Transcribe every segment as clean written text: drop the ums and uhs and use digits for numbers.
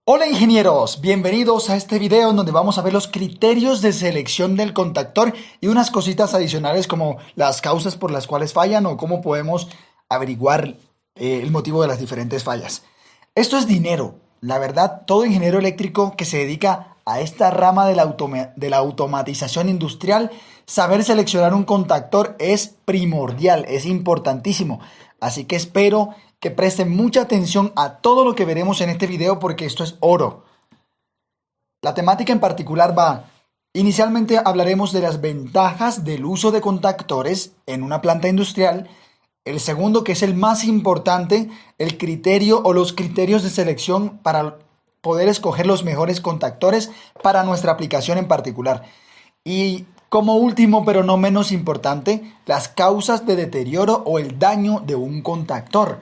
Hola ingenieros, bienvenidos a este video en donde vamos a ver los criterios de selección del contactor y unas cositas adicionales como las causas por las cuales fallan o cómo podemos averiguar el motivo de las diferentes fallas. Esto es dinero. La verdad, todo ingeniero eléctrico que se dedica a esta rama de la automatización industrial, saber seleccionar un contactor es primordial, es importantísimo. Así que espero que presten mucha atención a todo lo que veremos en este video porque esto es oro. La temática en particular va, inicialmente hablaremos de las ventajas del uso de contactores en una planta industrial. El segundo, que es el más importante, el criterio o los criterios de selección para poder escoger los mejores contactores para nuestra aplicación en particular. Y como último, pero no menos importante, las causas de deterioro o el daño de un contactor.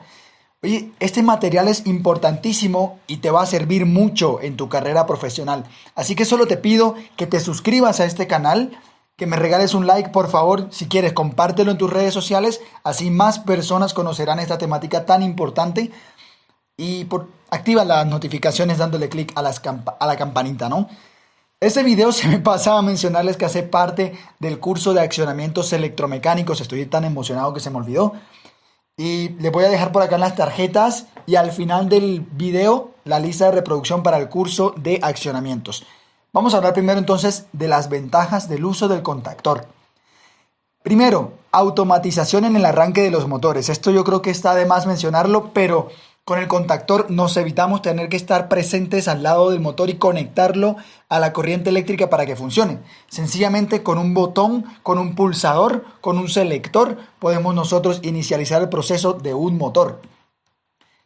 Oye, este material es importantísimo y te va a servir mucho en tu carrera profesional. Así que solo te pido que te suscribas a este canal, que me regales un like, por favor. Si quieres, compártelo en tus redes sociales, así más personas conocerán esta temática tan importante. Y activa las notificaciones dándole clic a la campanita, ¿no? Este video se me pasa a mencionarles que hace parte del curso de accionamientos electromecánicos. Estoy tan emocionado que se me olvidó. Y les voy a dejar por acá en las tarjetas y al final del video la lista de reproducción para el curso de accionamientos. Vamos a hablar primero entonces de las ventajas del uso del contactor. Primero, automatización en el arranque de los motores. Esto yo creo que está de más mencionarlo, pero con el contactor nos evitamos tener que estar presentes al lado del motor y conectarlo a la corriente eléctrica para que funcione. Sencillamente con un botón, con un pulsador, con un selector, podemos nosotros inicializar el proceso de un motor.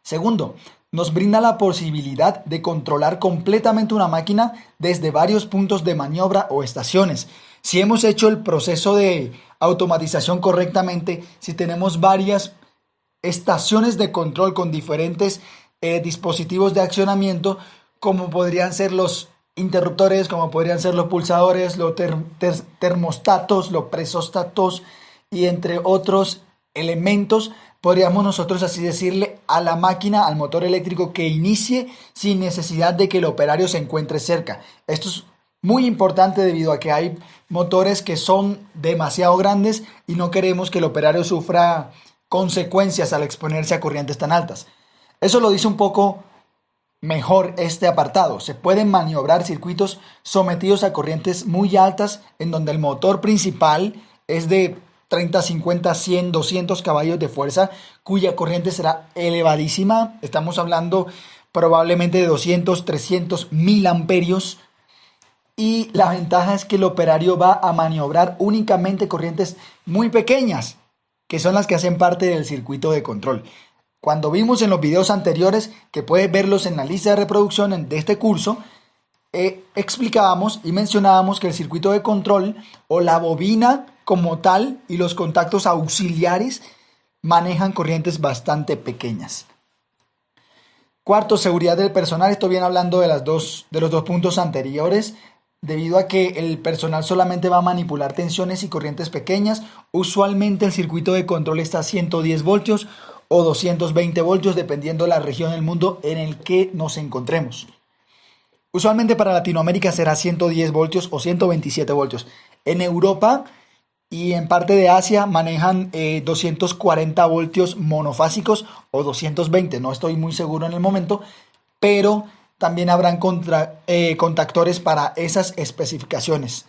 Segundo, nos brinda la posibilidad de controlar completamente una máquina desde varios puntos de maniobra o estaciones. Si hemos hecho el proceso de automatización correctamente, si tenemos varias estaciones de control con diferentes dispositivos de accionamiento, como podrían ser los interruptores, como podrían ser los pulsadores, los termostatos, los presóstatos y entre otros elementos, podríamos nosotros así decirle a la máquina, al motor eléctrico, que inicie sin necesidad de que el operario se encuentre cerca. Esto es muy importante debido a que hay motores que son demasiado grandes y no queremos que el operario sufra consecuencias al exponerse a corrientes tan altas. Eso lo dice un poco mejor este apartado. Se pueden maniobrar circuitos sometidos a corrientes muy altas en donde el motor principal es de 30, 50, 100, 200 caballos de fuerza, cuya corriente será elevadísima. Estamos hablando probablemente de 200, 300, 1000 amperios. Y la ventaja es que el operario va a maniobrar únicamente corrientes muy pequeñas, que son las que hacen parte del circuito de control. Cuando vimos en los videos anteriores, que puedes verlos en la lista de reproducción de este curso, explicábamos y mencionábamos que el circuito de control o la bobina como tal y los contactos auxiliares manejan corrientes bastante pequeñas. Cuarto, seguridad del personal. Esto viene hablando de los dos puntos anteriores. Debido a que el personal solamente va a manipular tensiones y corrientes pequeñas, usualmente el circuito de control está a 110 voltios o 220 voltios dependiendo de la región del mundo en el que nos encontremos. Usualmente para Latinoamérica será 110 voltios o 127 voltios. En Europa y en parte de Asia manejan 240 voltios monofásicos o 220, no estoy muy seguro en el momento, pero también habrán contactores para esas especificaciones.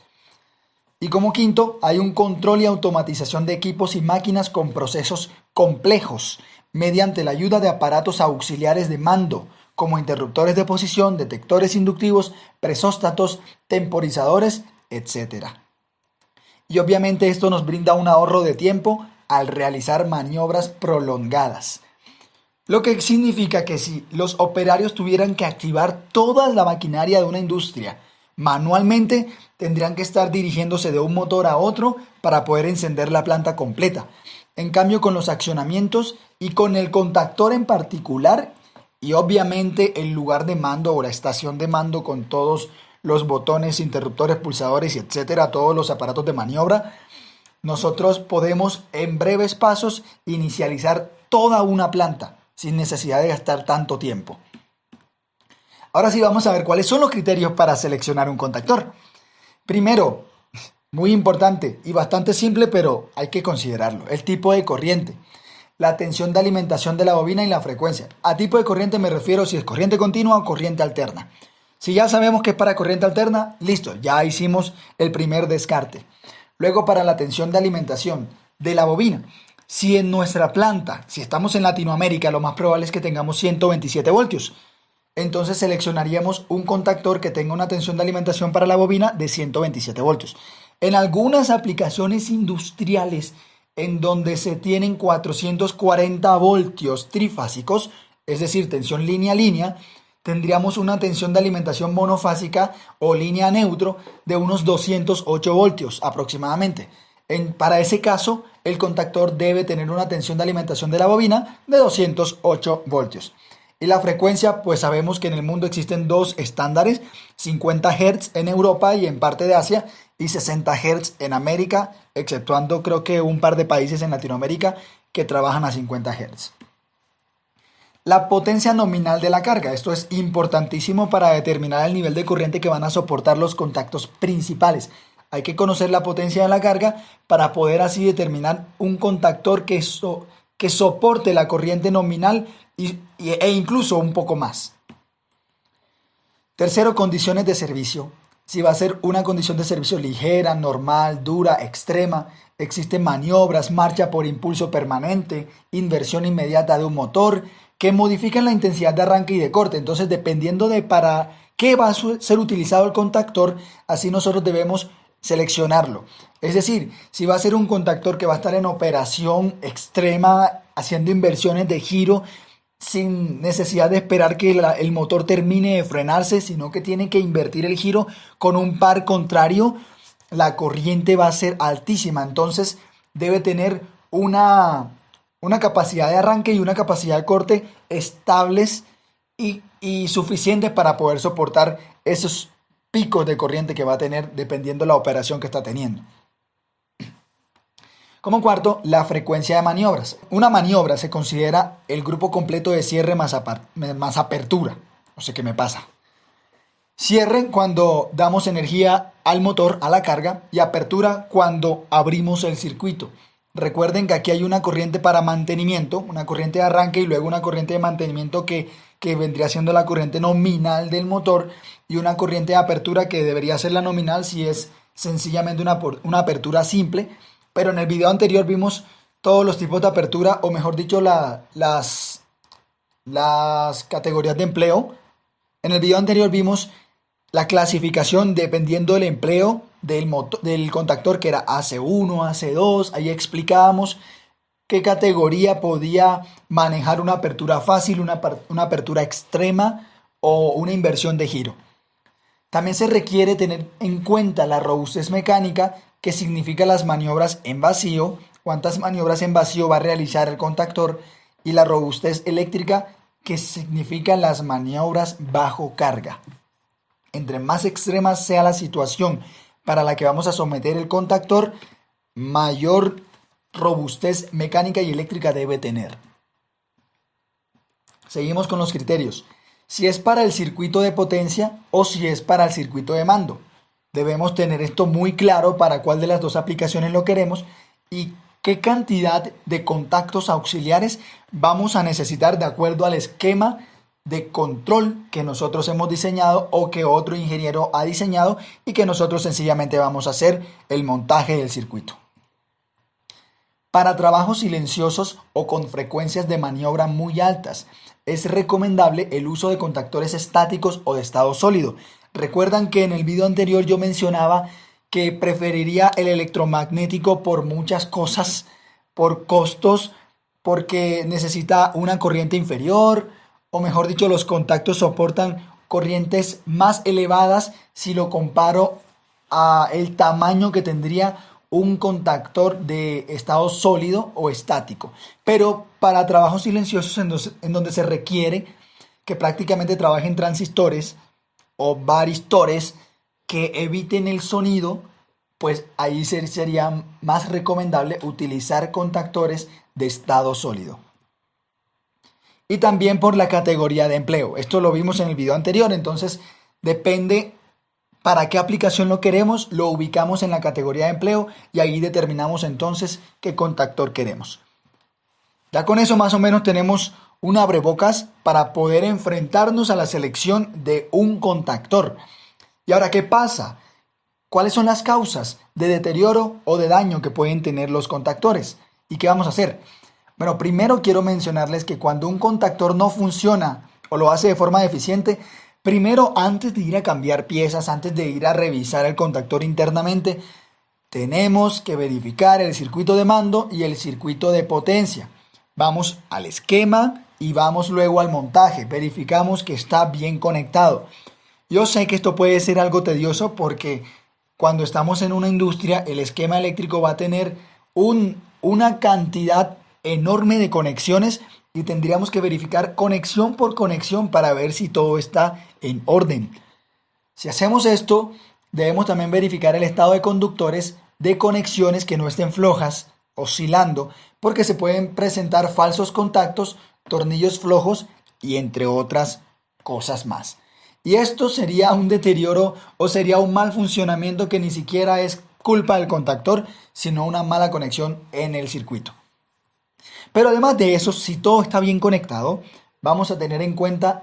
Y como quinto, hay un control y automatización de equipos y máquinas con procesos complejos mediante la ayuda de aparatos auxiliares de mando, como interruptores de posición, detectores inductivos, presóstatos, temporizadores, etc. Y obviamente esto nos brinda un ahorro de tiempo al realizar maniobras prolongadas. Lo que significa que si los operarios tuvieran que activar toda la maquinaria de una industria manualmente, tendrían que estar dirigiéndose de un motor a otro para poder encender la planta completa. En cambio, con los accionamientos y con el contactor en particular, y obviamente el lugar de mando o la estación de mando con todos los botones, interruptores, pulsadores, etcétera, todos los aparatos de maniobra, nosotros podemos en breves pasos inicializar toda una planta sin necesidad de gastar tanto tiempo. Ahora sí vamos a ver cuáles son los criterios para seleccionar un contactor. Primero, muy importante y bastante simple, pero hay que considerarlo, el tipo de corriente, la tensión de alimentación de la bobina y la frecuencia. A tipo de corriente me refiero si es corriente continua o corriente alterna. Si ya sabemos que es para corriente alterna, listo, ya hicimos el primer descarte. Luego para la tensión de alimentación de la bobina. Si en nuestra planta, si estamos en Latinoamérica, lo más probable es que tengamos 127 voltios. Entonces seleccionaríamos un contactor que tenga una tensión de alimentación para la bobina de 127 voltios. En algunas aplicaciones industriales en donde se tienen 440 voltios trifásicos, es decir, tensión línea a línea, tendríamos una tensión de alimentación monofásica o línea neutro de unos 208 voltios aproximadamente. Para ese caso, el contactor debe tener una tensión de alimentación de la bobina de 208 voltios. Y la frecuencia, pues sabemos que en el mundo existen dos estándares, 50 Hz en Europa y en parte de Asia y 60 Hz en América, exceptuando creo que un par de países en Latinoamérica que trabajan a 50 Hz. La potencia nominal de la carga, esto es importantísimo para determinar el nivel de corriente que van a soportar los contactos principales. Hay que conocer la potencia de la carga para poder así determinar un contactor que soporte la corriente nominal e incluso un poco más. Tercero, condiciones de servicio. Si va a ser una condición de servicio ligera, normal, dura, extrema, existen maniobras, marcha por impulso permanente, inversión inmediata de un motor, que modifican la intensidad de arranque y de corte. Entonces, dependiendo de para qué va a ser utilizado el contactor, así nosotros debemos seleccionarlo. Es decir, si va a ser un contactor que va a estar en operación extrema, haciendo inversiones de giro, sin necesidad de esperar que el motor termine de frenarse, sino que tiene que invertir el giro con un par contrario, la corriente va a ser altísima. Entonces debe tener una capacidad de arranque y una capacidad de corte estables y suficientes para poder soportar esos picos de corriente que va a tener dependiendo de la operación que está teniendo. Como cuarto, la frecuencia de maniobras. Una maniobra se considera el grupo completo de cierre más apertura. No sé qué me pasa. Cierre cuando damos energía al motor, a la carga, y apertura cuando abrimos el circuito. Recuerden que aquí hay una corriente para mantenimiento, una corriente de arranque y luego una corriente de mantenimiento que vendría siendo la corriente nominal del motor y una corriente de apertura que debería ser la nominal si es sencillamente una apertura simple. Pero en el video anterior vimos todos los tipos de apertura, o mejor dicho, las categorías de empleo. En el video anterior vimos la clasificación dependiendo del empleo del contactor, que era AC1, AC2. Ahí explicábamos qué categoría podía manejar una apertura fácil, una apertura extrema o una inversión de giro. También se requiere tener en cuenta la robustez mecánica, que significa las maniobras en vacío, cuántas maniobras en vacío va a realizar el contactor, y la robustez eléctrica, que significa las maniobras bajo carga. Entre más extrema sea la situación para la que vamos a someter el contactor, mayor robustez mecánica y eléctrica debe tener. Seguimos con los criterios. Si es para el circuito de potencia o si es para el circuito de mando. Debemos tener esto muy claro para cuál de las dos aplicaciones lo queremos y qué cantidad de contactos auxiliares vamos a necesitar de acuerdo al esquema de control que nosotros hemos diseñado o que otro ingeniero ha diseñado y que nosotros sencillamente vamos a hacer el montaje del circuito. Para trabajos silenciosos o con frecuencias de maniobra muy altas, es recomendable el uso de contactores estáticos o de estado sólido. Recuerdan que en el video anterior yo mencionaba que preferiría el electromagnético por muchas cosas, por costos, porque necesita una corriente inferior, o mejor dicho, los contactos soportan corrientes más elevadas si lo comparo a el tamaño que tendría un contactor de estado sólido o estático. Pero para trabajos silenciosos en donde se requiere que prácticamente trabajen transistores o varistores que eviten el sonido, pues ahí sería más recomendable utilizar contactores de estado sólido. y también por la categoría de empleo. Esto lo vimos en el video anterior, entonces depende para qué aplicación lo queremos, lo ubicamos en la categoría de empleo y ahí determinamos entonces qué contactor queremos. Ya con eso más o menos tenemos un abrebocas para poder enfrentarnos a la selección de un contactor. Y ahora, ¿qué pasa? ¿Cuáles son las causas de deterioro o de daño que pueden tener los contactores? ¿Y qué vamos a hacer? Bueno, primero quiero mencionarles que cuando un contactor no funciona o lo hace de forma deficiente, primero antes de ir a cambiar piezas, antes de ir a revisar el contactor internamente, tenemos que verificar el circuito de mando y el circuito de potencia. Vamos al esquema y vamos luego al montaje. Verificamos que está bien conectado. Yo sé que esto puede ser algo tedioso porque cuando estamos en una industria, el esquema eléctrico va a tener una cantidad enorme de conexiones y tendríamos que verificar conexión por conexión para ver si todo está en orden. Si hacemos esto, debemos también verificar el estado de conductores de conexiones que no estén flojas, oscilando, porque se pueden presentar falsos contactos, tornillos flojos y entre otras cosas más. Y esto sería un deterioro o sería un mal funcionamiento que ni siquiera es culpa del contactor, sino una mala conexión en el circuito. Pero además de eso, si todo está bien conectado, vamos a tener en cuenta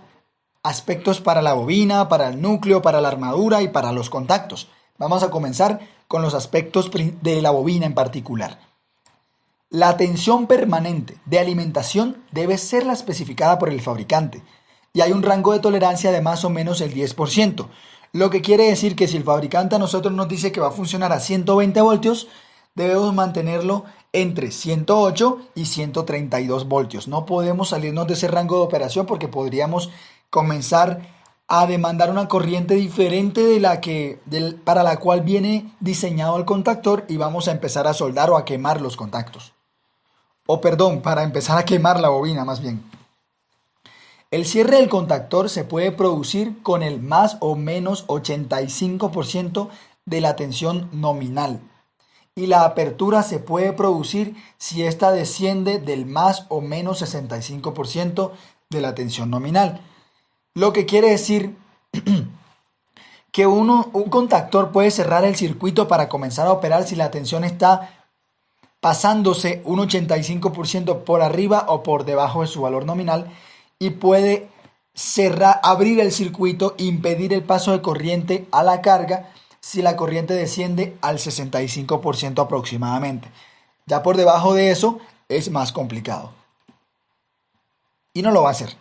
aspectos para la bobina, para el núcleo, para la armadura y para los contactos. Vamos a comenzar con los aspectos de la bobina en particular. La tensión permanente de alimentación debe ser la especificada por el fabricante y hay un rango de tolerancia de más o menos el 10%, lo que quiere decir que si el fabricante a nosotros nos dice que va a funcionar a 120 voltios, debemos mantenerlo entre 108 y 132 voltios. No podemos salirnos de ese rango de operación porque podríamos comenzar a demandar una corriente diferente para la cual viene diseñado el contactor y vamos a empezar a soldar o a quemar los contactos. O perdón, para empezar a quemar la bobina más bien. El cierre del contactor se puede producir con el más o menos 85% de la tensión nominal. Y la apertura se puede producir si ésta desciende del más o menos 65% de la tensión nominal. Lo que quiere decir que un contactor puede cerrar el circuito para comenzar a operar si la tensión está pasándose un 85% por arriba o por debajo de su valor nominal y puede abrir el circuito e impedir el paso de corriente a la carga si la corriente desciende al 65% aproximadamente. Ya por debajo de eso es más complicado. Y no lo va a hacer.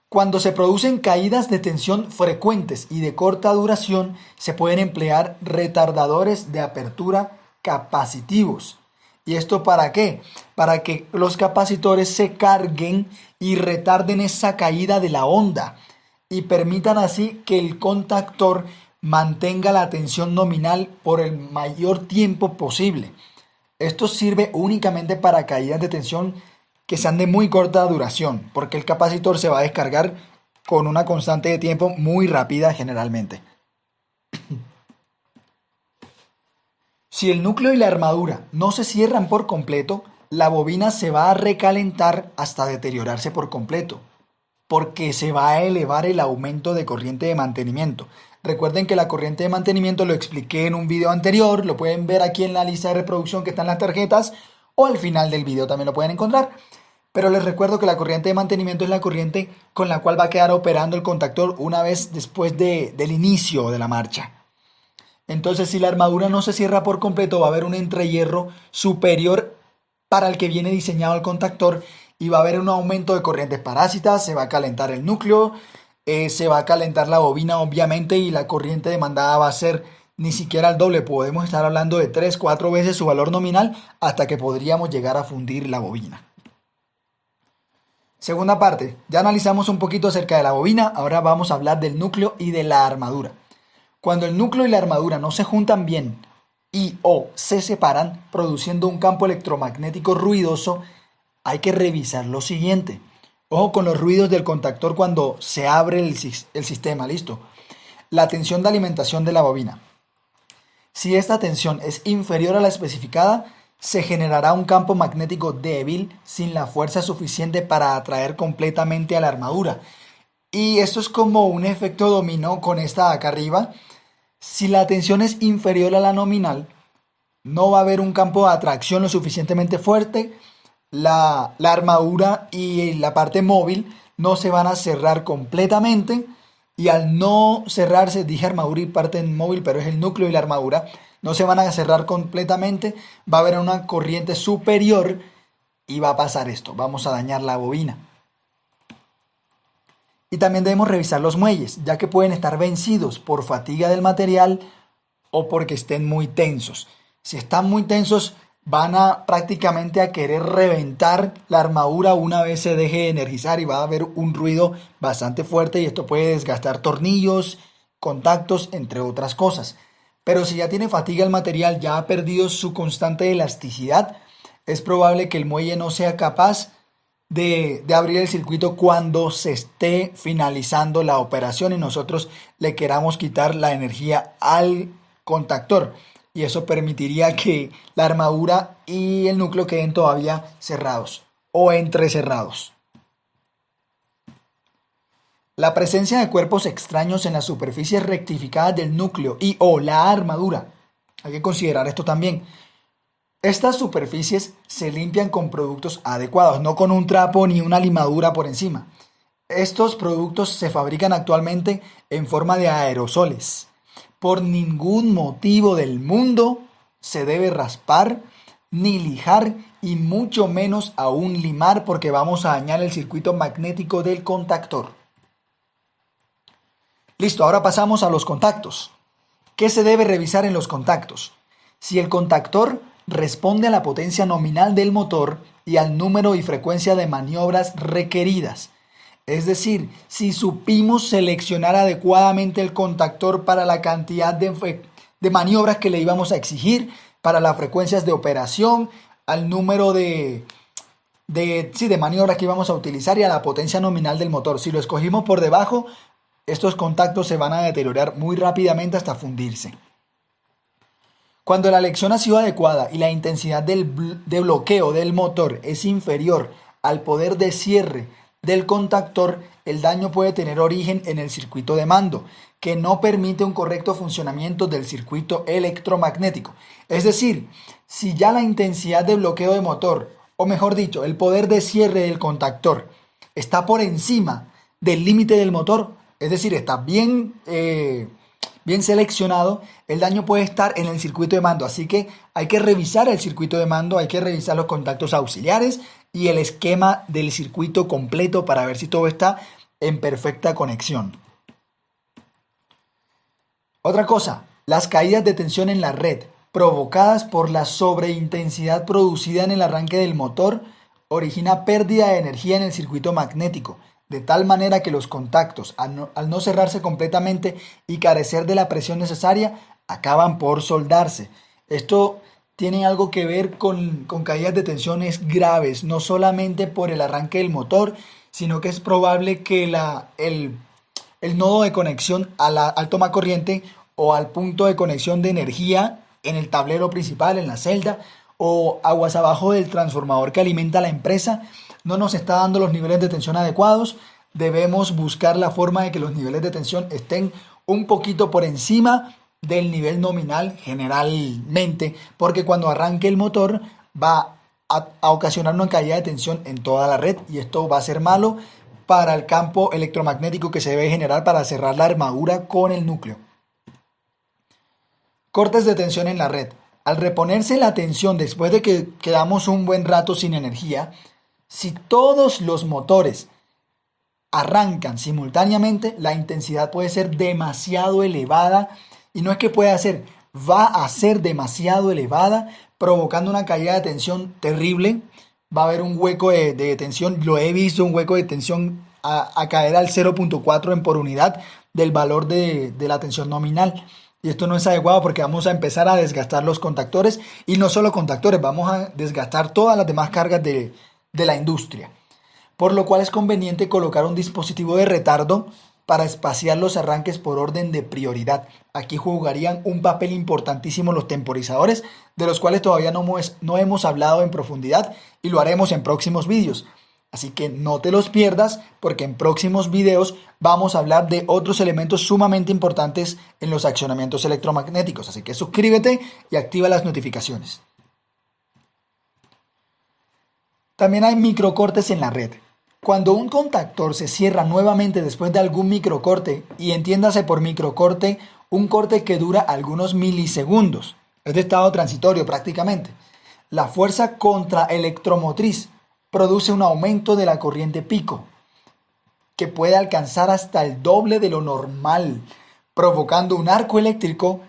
Cuando se producen caídas de tensión frecuentes y de corta duración, se pueden emplear retardadores de apertura capacitivos. ¿Y esto para qué? Para que los capacitores se carguen y retarden esa caída de la onda y permitan así que el contactor mantenga la tensión nominal por el mayor tiempo posible. Esto sirve únicamente para caídas de tensión que sean de muy corta duración, porque el capacitor se va a descargar con una constante de tiempo muy rápida generalmente. Si el núcleo y la armadura no se cierran por completo, la bobina se va a recalentar hasta deteriorarse por completo, porque se va a elevar el aumento de corriente de mantenimiento. Recuerden que la corriente de mantenimiento lo expliqué en un video anterior, lo pueden ver aquí en la lista de reproducción que están las tarjetas, o al final del video también lo pueden encontrar. Pero les recuerdo que la corriente de mantenimiento es la corriente con la cual va a quedar operando el contactor una vez después del inicio de la marcha. Entonces, si la armadura no se cierra por completo, va a haber un entrehierro superior para el que viene diseñado el contactor y va a haber un aumento de corrientes parásitas, se va a calentar el núcleo, se va a calentar la bobina obviamente y la corriente demandada va a ser ni siquiera el doble. Podemos estar hablando de 3-4 veces su valor nominal hasta que podríamos llegar a fundir la bobina. Segunda parte, ya analizamos un poquito acerca de la bobina, ahora vamos a hablar del núcleo y de la armadura. Cuando el núcleo y la armadura no se juntan bien y o se separan produciendo un campo electromagnético ruidoso, hay que revisar lo siguiente. Ojo con los ruidos del contactor cuando se abre el sistema, listo. La tensión de alimentación de la bobina. Si esta tensión es inferior a la especificada, se generará un campo magnético débil sin la fuerza suficiente para atraer completamente a la armadura. Y esto es como un efecto dominó con esta de acá arriba. Si la tensión es inferior a la nominal, no va a haber un campo de atracción lo suficientemente fuerte. La armadura y la parte móvil no se van a cerrar completamente. Y al no cerrarse, dije armadura y parte móvil, pero es el núcleo y la armadura, no se van a cerrar completamente. Va a haber una corriente superior y va a pasar esto. Vamos a dañar la bobina. Y también debemos revisar los muelles, ya que pueden estar vencidos por fatiga del material o porque estén muy tensos. Si están muy tensos, van a prácticamente a querer reventar la armadura una vez se deje de energizar y va a haber un ruido bastante fuerte y esto puede desgastar tornillos, contactos, entre otras cosas. Pero si ya tiene fatiga el material, ya ha perdido su constante elasticidad, es probable que el muelle no sea capaz de abrir el circuito cuando se esté finalizando la operación y nosotros le queramos quitar la energía al contactor. Y eso permitiría que la armadura y el núcleo queden todavía cerrados o entrecerrados. La presencia de cuerpos extraños en las superficies rectificadas del núcleo y o la armadura. Hay que considerar esto también. Estas superficies se limpian con productos adecuados, no con un trapo ni una limadura por encima. Estos productos se fabrican actualmente en forma de aerosoles. Por ningún motivo del mundo se debe raspar ni lijar y mucho menos aún limar porque vamos a dañar el circuito magnético del contactor. Listo, ahora pasamos a los contactos. ¿Qué se debe revisar en los contactos? Si el contactor responde a la potencia nominal del motor y al número y frecuencia de maniobras requeridas. Es decir, si supimos seleccionar adecuadamente el contactor para la cantidad de maniobras que le íbamos a exigir, para las frecuencias de operación, al número de maniobras que íbamos a utilizar y a la potencia nominal del motor. Si lo escogimos por debajo, estos contactos se van a deteriorar muy rápidamente hasta fundirse. Cuando la elección ha sido adecuada y la intensidad de bloqueo del motor es inferior al poder de cierre del contactor, el daño puede tener origen en el circuito de mando, que no permite un correcto funcionamiento del circuito electromagnético. Es decir, si ya la intensidad de bloqueo de motor, o mejor dicho, el poder de cierre del contactor, está por encima del límite del motor, es decir, está bien seleccionado, el daño puede estar en el circuito de mando. Así que hay que revisar el circuito de mando, hay que revisar los contactos auxiliares y el esquema del circuito completo para ver si todo está en perfecta conexión. Otra cosa, las caídas de tensión en la red provocadas por la sobreintensidad producida en el arranque del motor origina pérdida de energía en el circuito magnético, de tal manera que los contactos, al no cerrarse completamente y carecer de la presión necesaria, acaban por soldarse. Esto tiene algo que ver con caídas de tensiones graves, no solamente por el arranque del motor, sino que es probable que el nodo de conexión al toma corriente o al punto de conexión de energía en el tablero principal, en la celda, o aguas abajo del transformador que alimenta a la empresa, no nos está dando los niveles de tensión adecuados. Debemos buscar la forma de que los niveles de tensión estén un poquito por encima del nivel nominal generalmente, porque cuando arranque el motor va a ocasionar una caída de tensión en toda la red y esto va a ser malo para el campo electromagnético que se debe generar para cerrar la armadura con el núcleo. Cortes de tensión en la red. Al reponerse la tensión después de que quedamos un buen rato sin energía, si todos los motores arrancan simultáneamente, la intensidad puede ser demasiado elevada y no es que pueda ser, va a ser demasiado elevada, provocando una caída de tensión terrible. Va a haber un hueco de tensión, lo he visto, un hueco de tensión a caer al 0.4 en por unidad del valor de la tensión nominal. Y esto no es adecuado porque vamos a empezar a desgastar los contactores y no solo contactores, vamos a desgastar todas las demás cargas de la industria. Por lo cual es conveniente colocar un dispositivo de retardo para espaciar los arranques por orden de prioridad. Aquí jugarían un papel importantísimo los temporizadores, de los cuales todavía no hemos hablado en profundidad y lo haremos en próximos vídeos. Así que no te los pierdas porque en próximos videos vamos a hablar de otros elementos sumamente importantes en los accionamientos electromagnéticos. Así que suscríbete y activa las notificaciones. También hay microcortes en la red. Cuando un contactor se cierra nuevamente después de algún microcorte, y entiéndase por microcorte un corte que dura algunos milisegundos, es de estado transitorio prácticamente, la fuerza contraelectromotriz produce un aumento de la corriente pico, que puede alcanzar hasta el doble de lo normal, provocando un arco eléctrico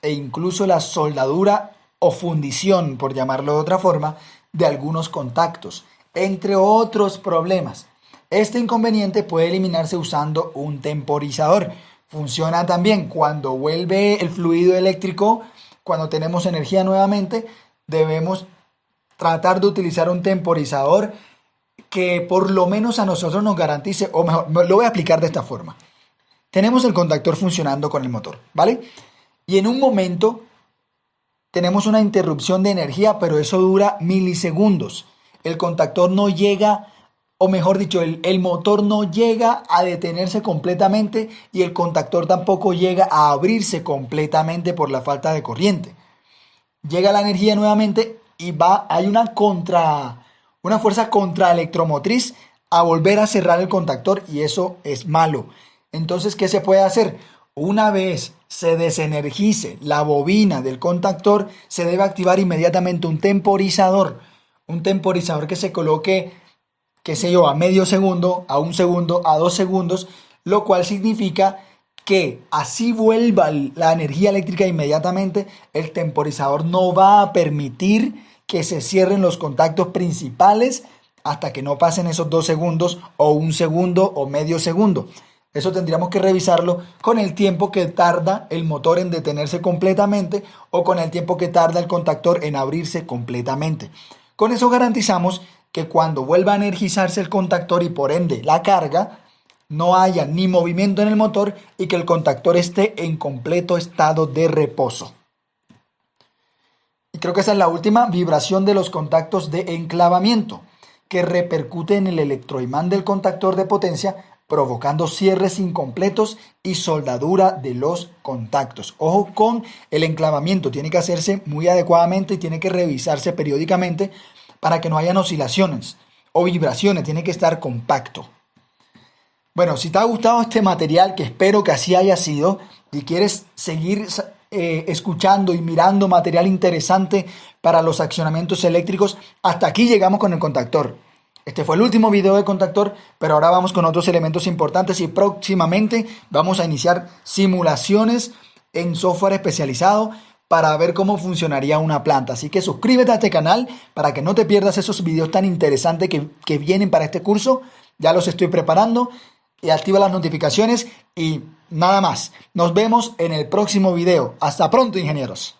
e incluso la soldadura o fundición, por llamarlo de otra forma, de algunos contactos, entre otros problemas. Este inconveniente puede eliminarse usando un temporizador. Funciona también cuando vuelve el fluido eléctrico, cuando tenemos energía nuevamente, debemos tratar de utilizar un temporizador que por lo menos a nosotros nos garantice, o mejor, lo voy a explicar de esta forma. Tenemos el contactor funcionando con el motor, ¿vale? Y en un momento tenemos una interrupción de energía, pero eso dura milisegundos. El contactor no llega, o mejor dicho, el motor no llega a detenerse completamente y el contactor tampoco llega a abrirse completamente por la falta de corriente. Llega la energía nuevamente y hay una fuerza contraelectromotriz a volver a cerrar el contactor y eso es malo. Entonces, ¿qué se puede hacer? Una vez se desenergice la bobina del contactor, se debe activar inmediatamente un temporizador que se coloque, qué sé yo, a medio segundo, a un segundo, a 2 segundos, lo cual significa que así vuelva la energía eléctrica inmediatamente, el temporizador no va a permitir que se cierren los contactos principales hasta que no pasen esos 2 segundos o 1 segundo o medio segundo. Eso tendríamos que revisarlo con el tiempo que tarda el motor en detenerse completamente o con el tiempo que tarda el contactor en abrirse completamente. Con eso garantizamos que cuando vuelva a energizarse el contactor y por ende la carga, no haya ni movimiento en el motor y que el contactor esté en completo estado de reposo. Y creo que esa es la última, vibración de los contactos de enclavamiento, que repercute en el electroimán del contactor de potencia, provocando cierres incompletos y soldadura de los contactos. Ojo con el enclavamiento, tiene que hacerse muy adecuadamente y tiene que revisarse periódicamente para que no hayan oscilaciones o vibraciones, tiene que estar compacto. Bueno, si te ha gustado este material, que espero que así haya sido, y quieres seguir escuchando y mirando material interesante para los accionamientos eléctricos, hasta aquí llegamos con el contactor. Este fue el último video de contactor, pero ahora vamos con otros elementos importantes y próximamente vamos a iniciar simulaciones en software especializado para ver cómo funcionaría una planta. Así que suscríbete a este canal para que no te pierdas esos videos tan interesantes que vienen para este curso. Ya los estoy preparando y activa las notificaciones y nada más. Nos vemos en el próximo video. Hasta pronto, ingenieros.